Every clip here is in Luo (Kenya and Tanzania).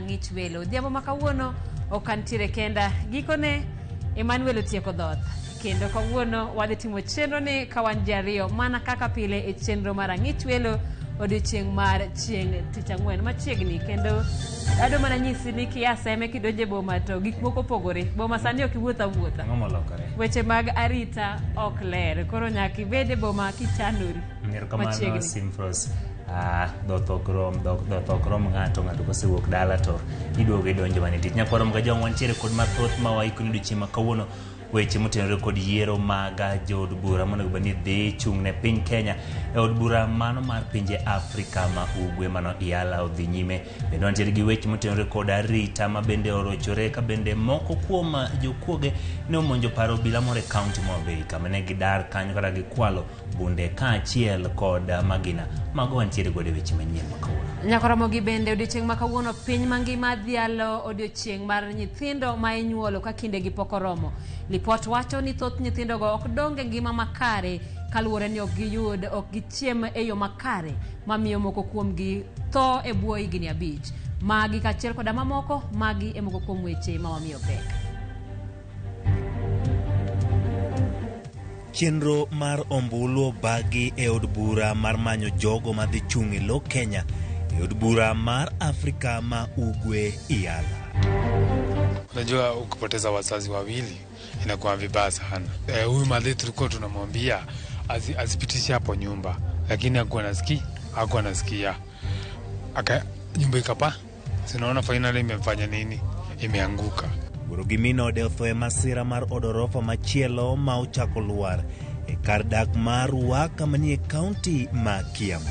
ang'ich welo. Dhiambo makawuono okantiere kenda gikone Emmanuel otieko dhoth. Kendo kawuono wadhi timo chenro ni kawan jariyo mana kaka pile e chenro mar ang'ich welo odiochieng' mar chieng' tich ang'wen machiegni. Kendo ado mana nyisi ni kiaseme kidonje boma to gik moko pogore. Boma sani ok iwuotha wuotha. Weche mag arita ok ler. Koro nyaka ibede boma kichanori. Machiegni Simfros. Dhoth ok rom ng'ato kosewuok dala to iduogo idonjo mana tich. Nyakwarom ga jong wantiere kod mathoth ma waikoni odiochieng' ma kawuono weche motenore kod yiero mag jood bura monego bed ni dhi chung' ne piny Kenya e od bura mano mar pinje Afrika ma ugwe mano IALA odhi nyime. Bende wantiere gi weche motenore kod arita ma bende orochore ka bende moko kuom jokuoge ne omonjo paro obila moro e kaunti ma Homa Bay kama ne gidar kanyo kata gikwalo bunde kaachiel kod magina. Mago wantiere godo e weche manyien ma kawuono. Nyakoromogi bende odiochieng' ma kawuono piny mangima dhialo odiochieng' mar nyithindo ma inyuolo ka kindegi pok oromo. Lipot wacho ni thoth nyithindogo ok donge ngima makare kaluwore ni ok gichiem e yo makare mamiyo moko kuomgi tho e bwo higni 5. Magi kaachiel koda mamoko magi e moko kuom weche ma wamiyo pek. Chenro mar ombulu bagi e od bura mar manyo jogo madhi chung' e lo Kenya e od bura mar Afrika ma ugwe IALA. Unajua ukipoteza wazazi wawili inakuwa vibaya sana. Huyu madhe tulikuwa tunamwambia azipitishe hapo nyumba, lakini hakuwa anasikia. Nyumba ikapa. Sinaona finally imefanya nini? Imeanguka. Burugimino otho e masira mar odorofa machielo ma ochako luar e kar dak mar Ruaka manie kaunti ma Kiambu.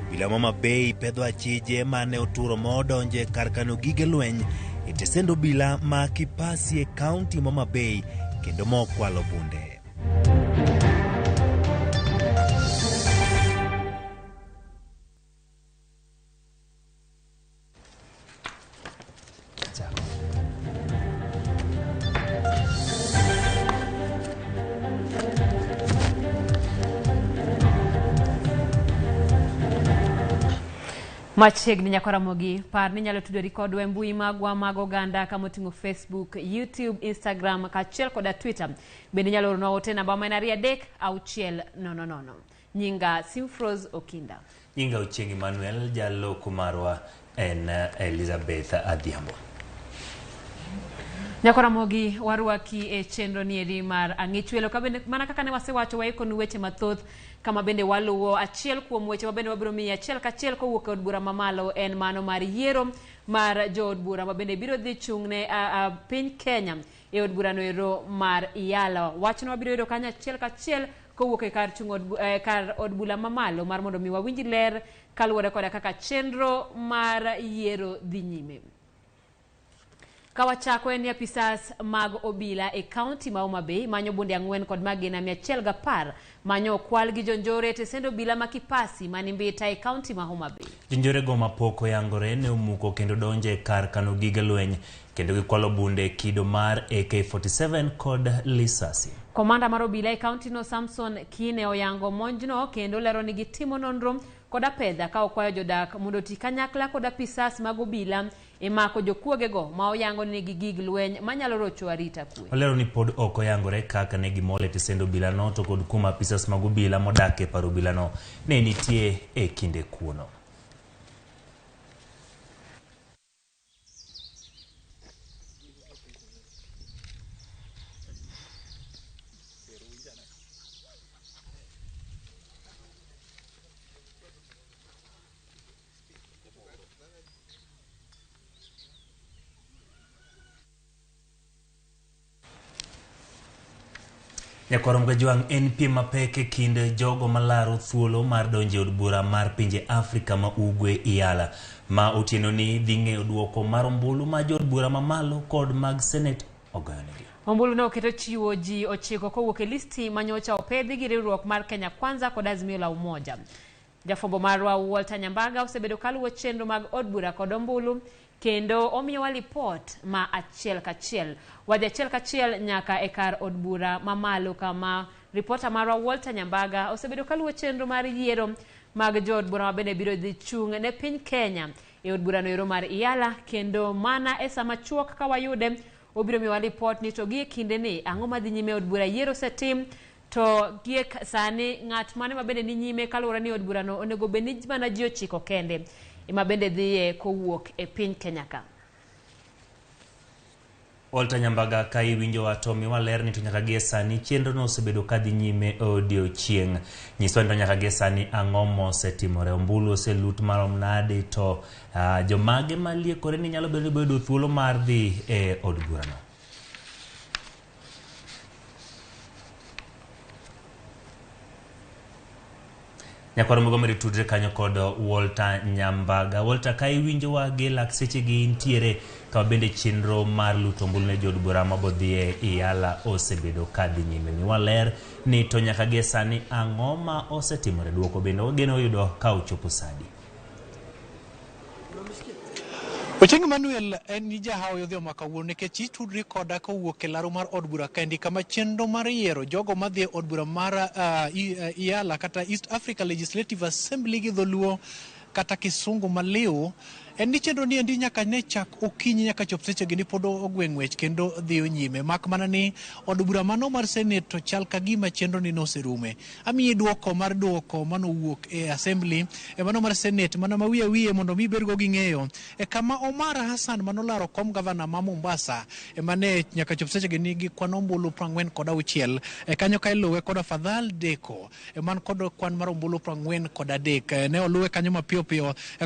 Obila ma Homa Bay pedho achije mane oturo modonje kar kano gige lweny e tesend obila ma Kipasi e kaunti ma Homa Bay kendo mokwalo bunde. Machiegni Nyakoromogi, par ni nyalo tudori kodwa e mbui magwa mag oganda kama oting'o Facebook, YouTube, Instagram kaachiel koda Twitter. Bende nyalo orona ote namba ma en 36000. Nyinga Simfros Okinda. Nyinga Ochieng' Emmanuel, jaloko marwa en Elizabeth Adhiambo. Nyakoromogi warwaki e chenro nieri mar ang'ich welo. Kabende mana kaka ne wasewacho waikonu weche mathoth kama bende waluwo achiel kuom weche ma bende wabiro miyi achiel kachiel kowuok e od bura mamalo en mano mar yiero mar jood bura ma bende biro dhi chung' ne piny Kenya e od bura noero mar IALA. Wachno wabiro yudo kanyo achiel kachiel kowuok e kar od bura mamalo mar mondo mi wawinji ler kaluwore koda kaka chenro mar yiero dhi nyime. Kawachako en apisas mag obila e kaunti ma Homa Bay manyo bunde 4 kod magina 110 manyo okwal gi jonjore tesend obila ma Kipasi manimbita e kaunti ma Homa Bay. Jonjore go mapoko yangore ne omuko kendo donje kar kano gige lweny kendo gikwalo bunde kido mar AK-47 kod lisasi. Komanda mar obila e kaunti no Samson Kine oyango monjno kendo lero ni gitimo nonro koda pedha ka okwayo jodak mondo ti kanyakla koda apisas mag obila e mako jokuogego ma oyango ni gig lweny manyalo rocho arita kwe. Olero ni pod ok oyangore kaka ne gimole tesend obila no to kod kuma apisas mag obila modak e paro obila no ne nitie e kinde kuno. Nyakwarom ga jwang' en piem mapek e kind jogo malaro thuolo mar donje od bura mar pinje Afrika ma ugwe IALA ma otieno ni dhi ng'eyo duoko mar ombulu ma jood bura mamalo kod mag Senate ogoyonegi. Ombulu no oketo chiwo ji 9 kowuok e listi manyocha opedhi gi riwruok mar Kenya Kwanza kod Azimio la Umoja. Jafombo marwa Walter Nyambaga osebedo kaluwo chenro mag od bura kod ombulu kendo omiyowa lipot ma achiel kachiel. Wadhi achiel kachiel nyaka e kar od bura mamalo kama ripota marwa Walter Nyambaga osebedo kaluwo chenro mar yiero mag jood bura ma bende biro dhi chung' ne piny Kenya e od burano ero mar Iyala, kendo mana e sama chuok ka wayude obiro miwa report ni to gi kinde ni ang'o madhi nyime od bura yiero setim to gie sani ng'at mane mabende ni nyime kaluwore ni od burano onego bed ni mana ji 9 kende ema bende dhiye kowuok e piny Kenya ka. Walter Nyambaga ka iwinjo wato miwa ler ni to nyaka gie sani chenro no osebedo ka dhi nyime odiechieng'. Nyiswa ni to nyaka gie sani ang'o mosetimore, ombulu oselut marom nade to jomage maliekore ni nyalo bedo thuolo mar dhi e od burano. Nyakwaro Mogomeri tudre kanyo kod Walter Nyambaga. Walter, ka iwinjo wa gi lak seche gi ntiere ka bende chenro mar luto ombulu ne jod bura mabodhie Iyala osebedo ka dhi nyime. Miwa ler ni to nyaka gie sani ang'o ma osetimore, duoko bende wageno yudo ka ochopo sadi. Ocheng Manuel en ni jahawo yodhi omaka wuon nikech itudri koda kowuok e laro mar od bura kendi kama chenro mar yiero jogo madhi od bura mar Iyala kata East Africa Legislative Assembly gi dholuo kata kisungu maliu en ni chenro ni endi nyaka ne chak okinyi nyaka chop seche gi pod ogweng'wech kendo dhiyo nyime, mak mana ni od bura mano mar Senate to chal ka gima chenro ni noserume. Amiyi duoko mano wuok e assembly mano mar Senate mana ma wiye mondo mi bergo gi ng'eyo kama Omar Hassan manolaro kom gavana ma Mombasa mane nyaka chop seche gi nigi kwan ombulu 46 kanyo ka iluwe kod Fadhal Deko man kod kwan mar ombulu 43 ne oluwe kanyo mapiyo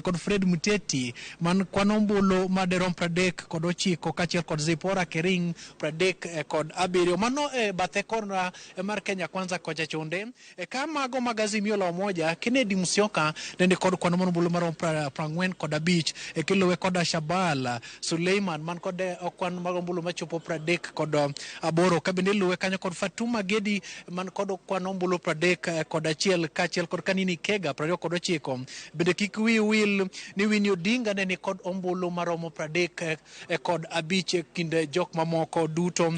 kod Fred Muteti man kwan ombulu maderom 39 kachiel kod Zipora Kering 30 kod 7 mano bathe kona mar Kenya Kwanza kocha chonde kama magazimio la umoja Kennedy Musyoka nende kod kwan ombulu marom 40 kod 5 kiluwe kod Shabala Suleiman man kod kwan mag ombulu machopo 30 kod 8 kabende luwe kanyo kod Fatuma Gedi man kod kwan ombulu 30 kod 1 kachiel kod Kanini Kega 20 kod 9 bende kik wil ni Winnie Odinga ni kod ombulu maromo 30 kod 5 kinde jok mamoko duto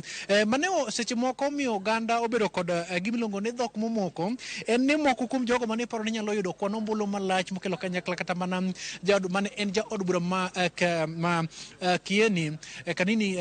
maneo seche moko miyo oganda obedo kod gimilongo ni dhok momoko en ni moko kuom jogo mane paro ni nyalo yudo kwan ombulu malach mokelo kanyakla kata mana mane en ja od bura ma Kieni Kanini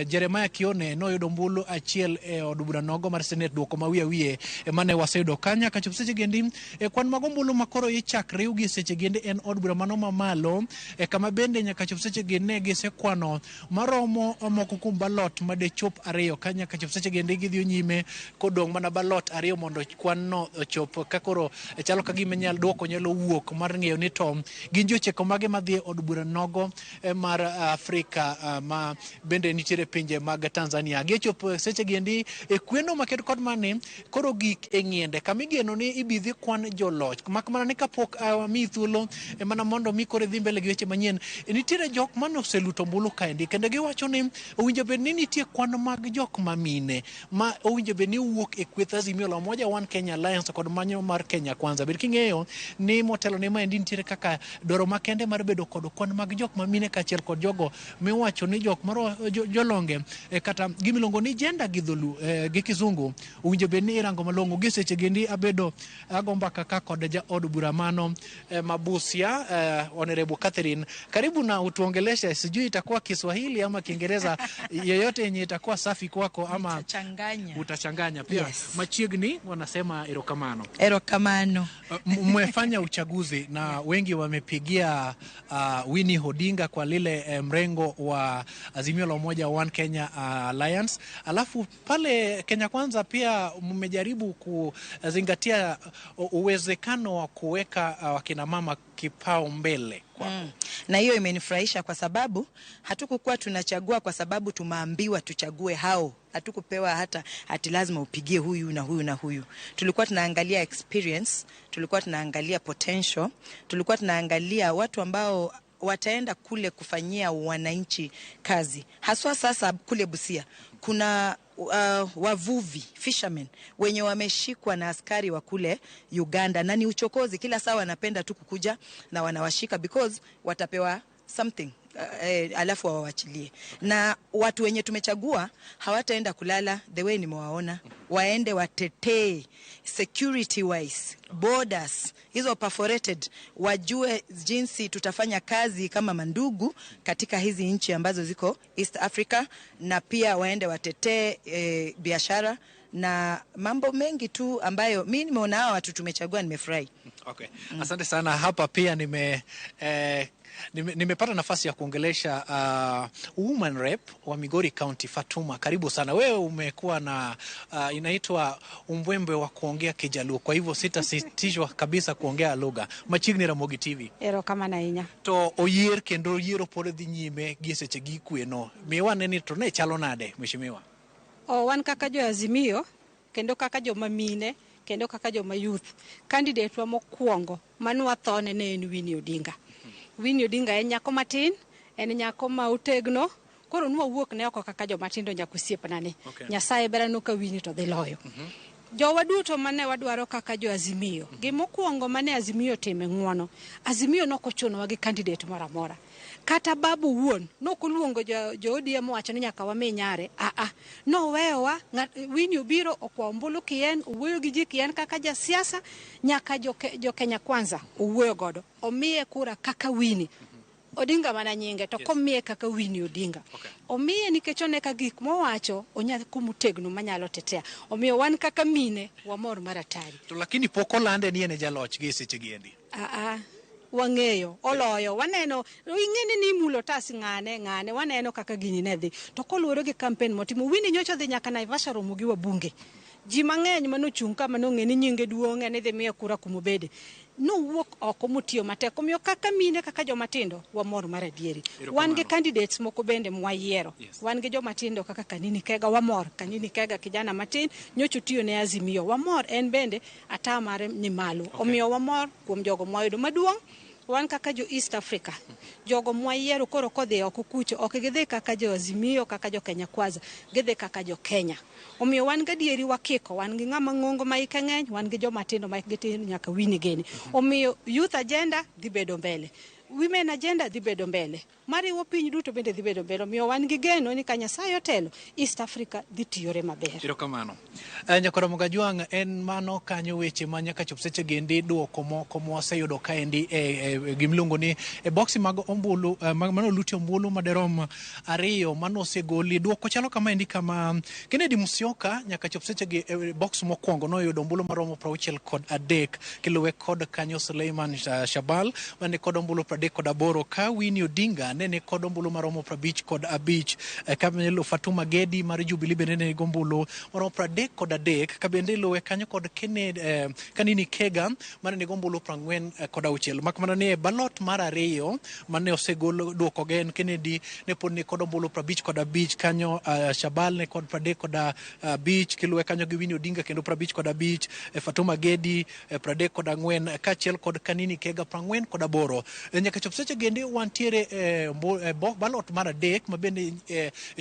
Jeremiah Kione no yudo ombulu 1 e od bura nogo mar Senate duoko ma wiye mane waseyudo kanya ka chop seche gendi kwan mag ombulu makoro ichak riw gi seche gendi en od bura mano mamalo kama bende nyaka chop seche gi ne gisekwano maromo moko kuom balot made chop 2 ka nyaka chop seche gi gidhiyo nyime kodong mana balot 2 mondo kwan no chop kakoro chalo ka gima nyalo wuok mar ng'eyo ni to gin jocheko mage madhi od bura nogo mar Afrika ma bende nitiere pinje mag Tanzania gi chop seche gi kweno maket kod mane koro gik ng'iende kamigeno ni ibidhi kwan joloch mak mana ni kapok mi thuolo mana mondo mi kore dhi mbele gi weche manyien nitiere jok mano oseluto ombulu kaendi kendo giwacho ni owinjo bed ni nitie kwan mag jok mamine ma owinjo bed ni wuok e kweth Azimio la Umoja One Kenya Alliance kod manyo mar Kenya Kwanza. Bed king'eyo ni motelo ne maendi nitiere kaka dwaro makende mar bedo kod kwan mag jok mamine kachiel kod jogo miwacho ni jok maro jolonge kata gimilongo ni gender gi dholu gi kizungu owinjo bed ni irango malongo gi seche gendi abedo agomba kaka kod ja od bura mano Mabusia Honorable Catherine, karibu na utuongeleshe, sijui itakuwa Kiswahili ama Kiingereza yoyote yenye itakuwa safi kwako ama utachanganya pia. Yes. Machiegni wanasema erokamano. Mmefanya uchaguzi na wengi wamepigia Winnie Odinga kwa lile mrengo wa Azimio la Umoja One Kenya Alliance. Alafu pale Kenya Kwanza pia mmejaribu kuzingatia uwezekano wa kuweka wakina mama kipao mbele. Na hiyo imenifurahisha kwa sababu hatukukuwa tunachagua kwa sababu tumeambiwa tuchague hao. Hatukupewa hata ati lazima upigie huyu na huyu na huyu. Tulikuwa tunaangalia experience, tulikuwa tunaangalia potential, tulikuwa tunaangalia watu ambao wataenda kule kufanyia wananchi kazi. Haswa sasa kule Busia kuna wavuvi, fishermen, wenye wameshikwa na askari wa kule Uganda na ni uchokozi. Kila saa wanapenda tu kukuja na wanawashika because watapewa something alafu wawachilie. Na watu wenye tumechagua hawataenda kulala the way nimewaona, waende watetee security wise borders hizo perforated, wajue jinsi tutafanya kazi kama mandugu katika hizi nchi ambazo ziko East Africa, na pia waende watetee biashara na mambo mengi tu ambayo mimi nimeona hawa watu tumechagua, nimefurahi. Okay. Asante sana. Hapa pia nimepata nafasi ya kuongelesha woman rep wa Migori County, Fatuma. Karibu sana. Wewe umekuwa na inaitwa umbwembe wa kuongea Kijaluo, kwa hivyo sitasitishwa kabisa kuongea lugha. Machiegni Ramogi TV. Ero kama na inya. To oyier kendo yiero pore dhi nyime gi seche gi kweno. Miwa neni to ne chalo nade mheshimiwa? Wan kaka jo Azimio, kendo kaka jo mamine, kendo kaka jo mayouth, candidate wa mokwongo manu wathone ne en Winnie Odinga. Winnie Odinga en nyako matin, en nyako ma otegno, koro nwa wuok ne oko kaka jo matindo nyako siepna ni. Nyasaye berano ka Winnie to dhi loyo. Jowa duto mane wadwaro kaka jo Azimio, gimokwongo mane Azimio time ng'wono. Azimio nokochunowa gi candidate mora mora. Kata babu wuon nokoluongo jo ODM wacho ni nyaka wami nyare. No wewa Winnie obiro okwa ombulu kien, owuoyo gi ji kien kaka ja siasa, nyaka jo Kenya Kwanza owuoyo godo. Omiye kura kaka Winnie Odinga mana nyinge to komiye kaka Winnie Odinga. Omiye nikech oneka gik mowacho onya kumutegno manyalo tetea. Omiyo wan kaka mine wamor maratari. To lakini poko lande ni ene jaloch gi seche giendi. Wang'eyo oloyo, waneno ing'eni ni mulo tas ng'ane waneno kaka gini ne dhi. To koluwore gi campaign motimo, Winnie nyocha dhi nyaka Naivasha romo gi wabunge. Ji mang'eny manochung' ka manong'e ni nyinge duong'e ni dhi miye kura kumobede. No wuok oko mutiyo matek. Omiyo kaka mine kaka joma tindo wamor mar adieri. Wan gi candidates moko bende mwayiero. Wan gi joma tindo kaka Kanini Kega wamor. Kanini Kega kijana matin nyocha tiyo ne Azimio. Wamor en bende atamare ni malo. Omiyo wamor kuom jogo mwayudo maduong'. Wan kaka jo East Africa, jogo mwayiero koro kodhi oko kucho, ok gidhi kaka jo Azimio, kaka jo Kenya Kwanza, gidhi kaka jo Kenya. Omiyo wan gadieri wakiko, wan gi ng'ama ng'ongo ma ike ng'eny, wan gi joma tindo ma ikgi nyaka Winnie geni. Omiyo youth agenda dhi bedo mbele, women agenda dhi bedo mbele, mariwo piny duto bende dhi bedo mbele. Omiyo wan gi geno ni ka Nyasaye otelo, East Africa dhi tiyore maber. Erokamano. Nyakora Mogajwang' en mano kanyo weche ma nyaka chop seche gendi duoko moko mwaseyudo kaendi gimiluongo ni boxi mag ombulu mano luti ombulu maderom 2 mano osegoli. Duoko chalo kama endi kama Kennedy Musyoka nyaka chop seche gi box mokwongo noyudo ombulu maromo 63 kiluwe kod kanyo Suleiman Shabal mane kod ombulu 38 ka Winnie Odinga nene kod ombulu maromo 55 ka Fatuma Gedi mar Jubilee bende ne gombulu maromo 33 ka bende luwe kanyo kod Kanini Kega mane ne gombulu 46 makmana ne balot mar 2 mane osegol duoko gen Kennedy ne pod ne kod ombulu 55 kanyo Shabal ne kod 35 kiluwe kanyo gi Winnie Odinga kendo 55 Fatuma Gedi 34 kachiel kod Kanini Kega 48 nyaka chop seche gende wantiere balot mar 3 ma bende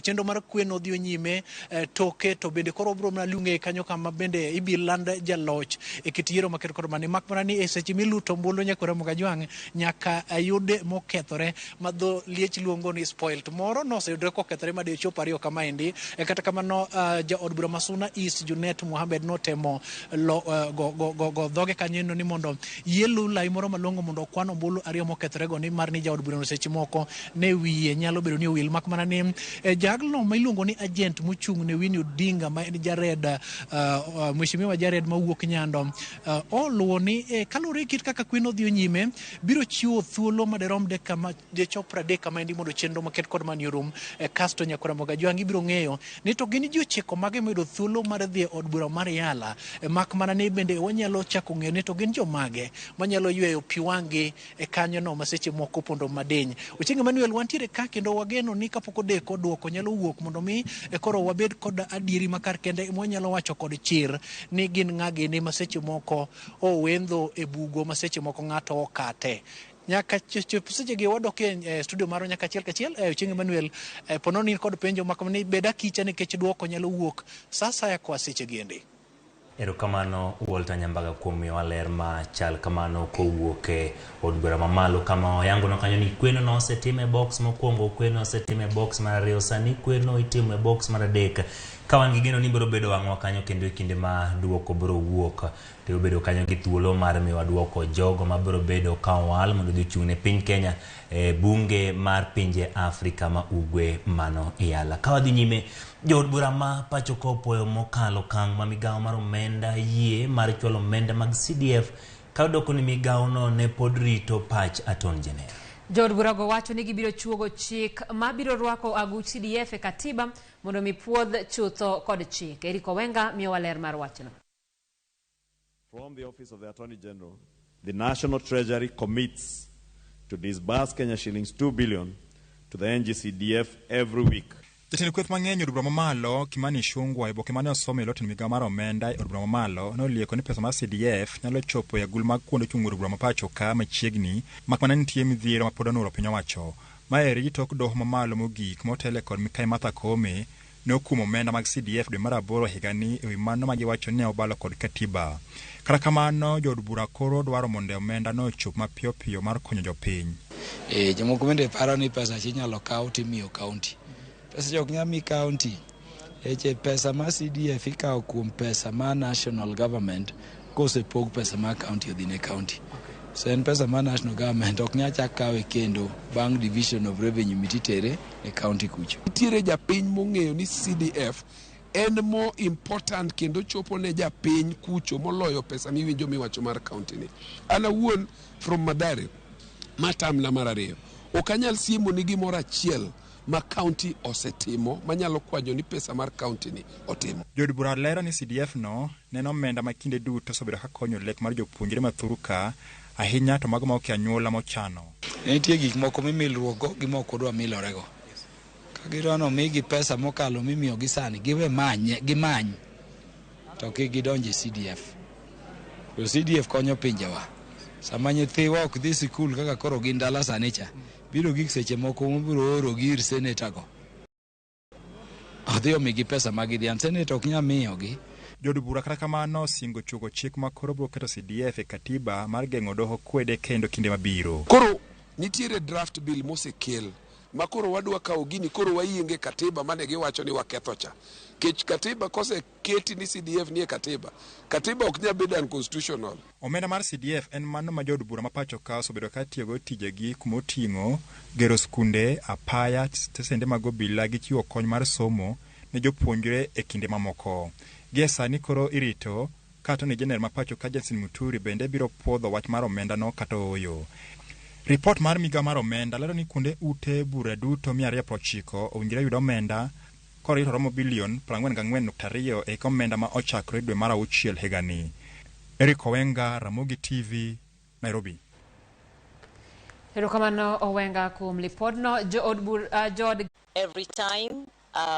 chenro mar kweno dhi nyime toke to bende koro bro na lunge kanyo kama bende ibilanda jaloch kit yiero maket kod mane makmana ni seche miluto ombulu Nyakora Mogajwang' nyaka ayude mokethore madho liech luongo ni spoiled. Moro no oseyudre kokethore made chop 2 kama endi kata kamano ja od bura Masuna East Junet Mohamed notemo go dhoge kanyeno ni mondo yelu lai moro malongo mondo kwan ombulu 2 mokethore go ni mar ni ja od bura no seche moko ne wiye nyalo bedo ni owil makmana ni jagno ma iluongo ni agent mochung' ne Winnie Odinga ma en Jared mheshimiwa Jared mawuok Nyando oluwo ni kalore kit kaka kweno dhi nyime biro chiwo thuolo maderom de chop 30 kama endi mondo chenro maket kod man yorum kasto Nyakora Mogajwang' ibiro ng'eyo ni to gin ji ochiko mage moyudo thuolo mar dhi od bura mar Yala makmana ni bende wanyalo chako ng'eyo ni to gin jomage manyalo yweyo piwangi kanyo no maseche moko pondo madeny. Ochieng' Emmanuel wantiere ka kendo wageno ni kapok odeko duoko nyalo wuok mondo mi koro wabed kod adieri makar kende mwanyalo wacho kod chir ni gin ng'agi ni maseche moko owendho e bugo maseche moko ng'ato okate. Nyaka seche gi wadoke studio maro nyaka kachiel Ochieng' Emmanuel pononi kod penjo makamani beda kicha nikech duoko nyalo wuok sasa ya kwa seche giendi. Erokamano Walter Nyambaga kuom miyowa ler ma chal kamano kowuok e od bura mamalo kama oyango no kanyo ni kweno no osetime box mokwongo, kweno osetime box mar 2, sani kweno itime box mar 3 kawan gi geno ni biro bedo wang'wa kanyo kendo e kinde ma duoko biro wuok to bedo kanyo gi thuolo mar miwa duoko jogo ma biro bedo kawal mondo gichung' ne piny Kenya bunge mar pinje Afrika ma ugwe mano Yala. Ka wadhi nyime, jood bura ma pacho ka opoyo mokalo kang' ma migawo mar omenda yie mar chwalo omenda mag CDF ka odoko ni migawo no ne pod rito pach Attorney General. Jood bura go wacho ni gibiro chuogo chik ma biro rwako aguch CDF e katiba mondo mi puodh chutho kod chik. Eric Owenga miyo waler mar wachno. From the Office of the Attorney General, the National Treasury commits to disburse Kenya shillings 2 billion to the NGCDF every week. Jatend kweth mang'eny od bura mamalo Kimani Ichung'wah e boke mane osomo e loten migawo mar omenda e od bura mamalo nolieko ni pesa mar CDF nyalo chopo e agulu mag kuonde chung' od bura mapacho ka machiegni makmana nitie midhiero mapod onuro piny owacho. Maeri tok doho mamalo mogik motele kod Mikai Martha Koome ne okumo omenda mag CDF dwe mar 8 higani e wi mano ma giwacho ni obalo kod katiba. Kata kamano jood bura koro dwaro mondo omenda no ochop mapiyo piyo mar konyo jopiny. Jomoko bende paro ni pesa inyalo kaw timiyo kaunti. Pesa jok nyami county. Pesa ma CDF ikaw kuom pesa ma national government kose pog pesa ma county odhine county. So en pesa ma national government ok nyacha kawe kendo bang division of revenue mititere e county kucho. Tire japiny mong'eyo ni CDF en more important kendo chopo ne japiny kucho moloyo pesa miwinjo miwacho mar county ni. Ana wuon from Madare matamla mar ariyo. Okanyal siemo ni gimoro achiel ma county osetimo manyalo kwanyo ni pesa mar county ni otimo. Jood bura lero ni CDF no neno omenda makinde duto sobedo ka konyo lek mar jopuonjre mathuru ka ahinya to mago ma ok anyuola mochano. Nitie gik moko mimilruogo gi moko dwa milorego. Ka girono migi pesa mokalo mimiyo gi sani giwe gimany to gidonje CDF. To CDF konyo pinjewa. Sama nyithiwa ok dhi sikul kaka koro gin dala sani cha biro gik seche moko mobiro oro gir senator go. Adhi omigi pesa magidhian senator ok nyamiyogi. Jood bura kata kamano singo chugo chik ma koro biro keto CDF e katiba mar geng'o doho kwede kendo kinde mabiro. Koro nitiere draft bill mosekel ma koro wadwa kawo gini koro wayienge katiba mane giwacho ni waketho cha. Kech katiba kose keti ni CDF nie katiba. Katiba ok nyal bedo unconstitutional. Omenda mar CDF en mano ma jood bura mapacho ka osebedo ka tiyogo tijegi kumoting'o gero skunde, apaya, stesende mag obila gi chiwo kony mar somo ne jopuonjre e kinde mamoko. Gie sani koro irito kata ni jener mapacho ka Jensen Muturi bende biro puodho wach mar omenda no kata oyo. Report mar migawo mar omenda lero ni kuonde ute bura duto 290 owinjore yud omenda korito romo bilion 44.2 e omenda ma ochakore dwe mar 6 higani. Eric Owenga, Ramogi TV, Nairobi. Erokamano Owenga kuom lipodno jood Every time